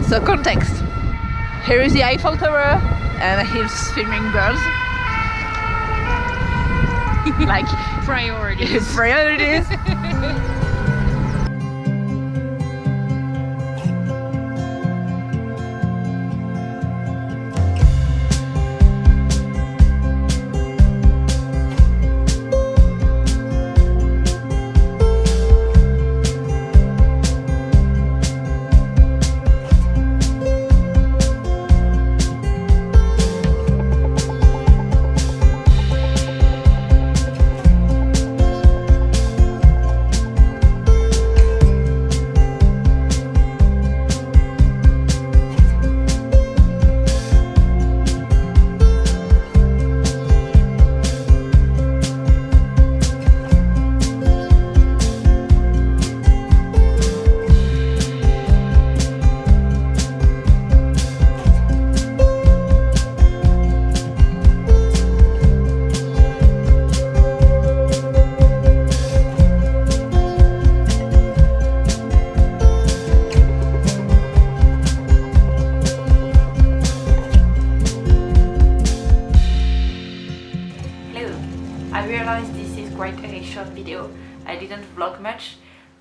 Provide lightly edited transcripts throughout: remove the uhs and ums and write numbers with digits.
So context. Here is the Eiffel Tower and he's filming birds. Like priorities. Priorities. I realized this is quite a short video. I didn't vlog much,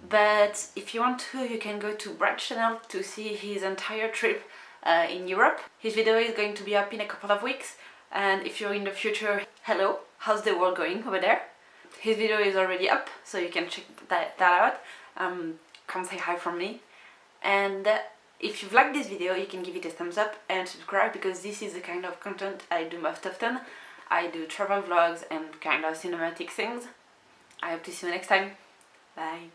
but if you want to, you can go to Brad's channel to see his entire trip in Europe. His video is going to be up in a couple of weeks, and if you're in the future, hello, how's the world going over there? His video is already up, so you can check that out. Come say hi from me. And if you've liked this video, you can give it a thumbs up and subscribe, because this is the kind of content I do most often. I do travel vlogs and kind of cinematic things. I hope to see you next time. Bye.